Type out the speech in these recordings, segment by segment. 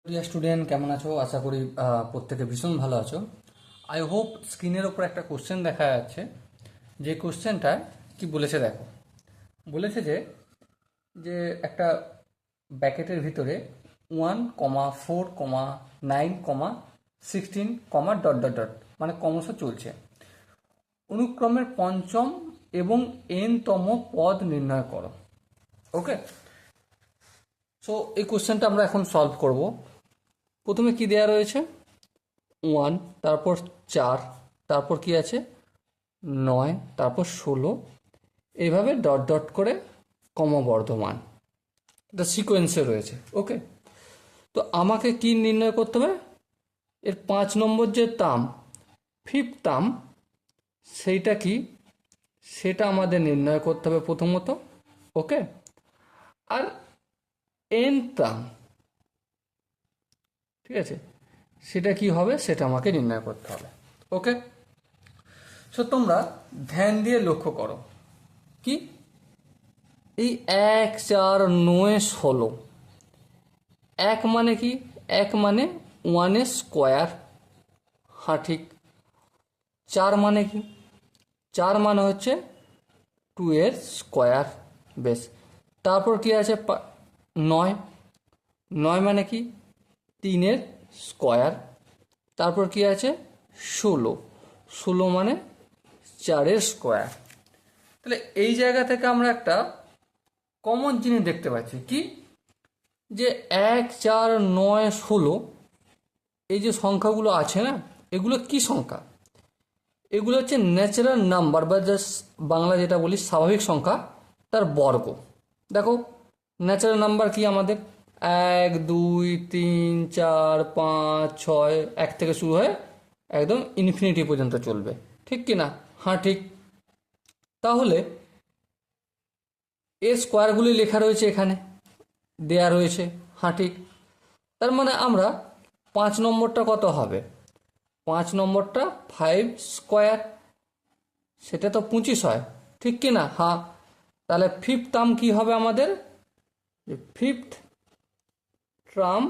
Dear student, কেমন আছো? আশা করি প্রত্যেকে ভীষণ ভালো আছো। আই হোপ স্ক্রিনের ওপর একটা কোশ্চেন দেখা যাচ্ছে। যে কোশ্চেনটা কি বলেছে দেখো। বলেছে যে যে একটা ব্যাকেটের ভিতরে 1,4,9,16, মানে ক্রমশ চলছে। অনুক্রমের পঞ্চম এবং n তম পদ নির্ণয় করো। ওকে, সো এই কোশ্চেনটা আমরা এখন সলভ করব। প্রথমে কি দেয়া রয়েছে? 1, তারপর 4, তারপর কি আছে 9, তারপর 16, এইভাবে ডট ডট করে ক্রমবর্ধমান, এটা সিকোয়েন্সে রয়েছে। ওকে, তো আমাকে কি নির্ণয় করতে হবে? এর 5 নম্বর যে টার্ম, ফিফথ টার্ম, সেইটা কি, সেটা আমাদের নির্ণয় করতে হবে প্রথমত। ওকে, আর এন টার্ম, ঠিক আছে, সেটা কি হবে সেটা আমাকে নির্ণয় করতে হবে। ওকে, সো তোমরা ধ্যান দিয়ে লক্ষ্য করো কি, এই 1, 4, 9, 16, এক মানে কি? এক মানে 1 স্কোয়ার। হ্যাঁ ঠিক। 4 মানে কি? 4 মানে হচ্ছে 2 স্কোয়ার। বেশ, তারপর কি আছে 9, 9 মানে কি? 3 স্কোয়ার। তারপর কি আছে 16, 16 মানে 4 স্কোয়ার। তাহলে এই জায়গা থেকে আমরা একটা কমন জিনিস দেখতে পাচ্ছি কি, যে 1, 4, 9, 16, এই যে সংখ্যাগুলো আছে না, এগুলো কি সংখ্যা? এগুলো হচ্ছে ন্যাচারাল নাম্বার, বা জাস্ট বাংলা যেটা বলি স্বাভাবিক সংখ্যা, তার বর্গ। দেখো ন্যাচারাল নাম্বার কি আমাদের 1, 2, 3, 4, 5, 6, 1 থেকে শুরু হয়ে একদম ইনফিনিটি পর্যন্ত চলবে, ঠিক কি না? হ্যাঁ ঠিক। তাহলে এর স্কোয়ারগুলি লেখা রয়েছে এখানে, দেয়া রয়েছে। হ্যাঁ ঠিক। তার মানে আমরা 5 নম্বরটা কত হবে? 5 নম্বরটা 5 স্কোয়ার, সেটা তো 25 হয়, ঠিক কি না? হ্যাঁ। তাহলে ফিফথ টার্ম কি হবে আমাদের? ফিফথ টার্ম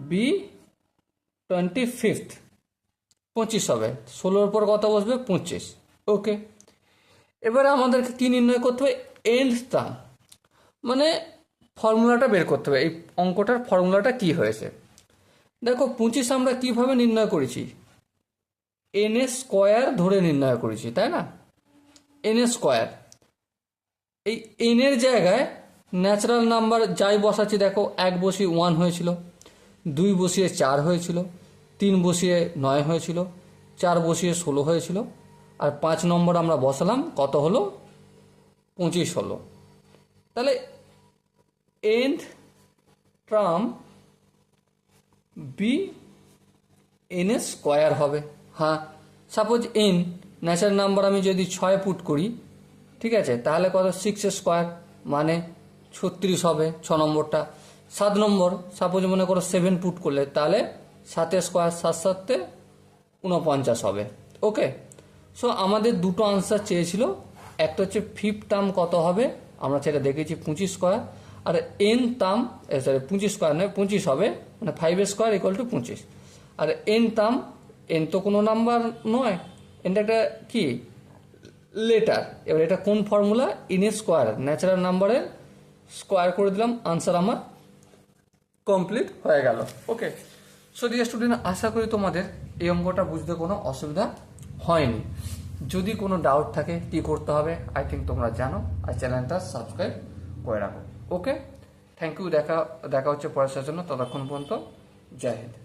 বি 25, 25 হবে। 16-র পর কত বসবে? 25। ওকে, এবারে আমাদেরকে কি নির্ণয় করতে হবে? এন্ড টার্ম, মানে ফর্মুলাটা বের করতে হবে। এই অঙ্কটার ফর্মুলাটা কি হয়েছে দেখো। 25 আমরা কিভাবে নির্ণয় করেছি? এন স্কোয়ার ধরে নির্ণয় করেছি, তাই না? এন স্কোয়ার, এই এনের জায়গায় ন্যাচারাল নাম্বার যাই বসাচ্ছি, দেখো 1 বসিয়ে 1 হয়েছিল, 2 বসিয়ে 4 হয়েছিল, 3 বসিয়ে 9 হয়েছিল, 4 বসিয়ে 16 হয়েছিল, আর 5 নম্বর আমরা বসালাম, কত হলো? 25 হলো। তাহলে nth term be n square হবে। হ্যাঁ, সাপোজ এন ন্যাচারাল নাম্বার আমি যদি 6 পুট করি, ঠিক আছে, তাহলে কত? 6 স্কোয়ার মানে 36 হবে 6 নম্বরটা। 7 নম্বর সাপোজ মনে করো 7 পুট করলে, তাহলে 7 স্কোয়ার 7 7 49 হবে। ওকে, সো আমাদের দুটো আনসার চেয়েছিল, একটা হচ্ছে ফিফথ টার্ম কত হবে, আমরা সেটা দেখেছি 25 স্কোয়ার, আর এন টার্ম, সরি 25 স্কোয়ার নয় 25 হবে, মানে 5 স্কোয়ার ইকুয়াল টু 25। আর এন টার্ম, এন তো কোনো নাম্বার নয়, এনটা একটা কি লেটার। এবার এটা কোন ফর্মুলা? ইন স্কোয়ার, ন্যাচারাল নাম্বারের স্কোয়ার করে দিলাম, আনসার আমার কমপ্লিট হয়ে গেল। ওকে, সো ডিয়ার স্টুডেন্ট, আশা করি তোমাদের এই অঙ্কটা বুঝতে কোনো অসুবিধা হয়নি। যদি কোনো ডাউট থাকে কি করতে হবে, আই থিঙ্ক তোমরা জানো, আর চ্যানেলটা সাবস্ক্রাইব করে রাখো। ওকে, থ্যাংক ইউ। দেখা হচ্ছে পরের জন্য, ততক্ষণ পর্যন্ত জয় হিন্দ।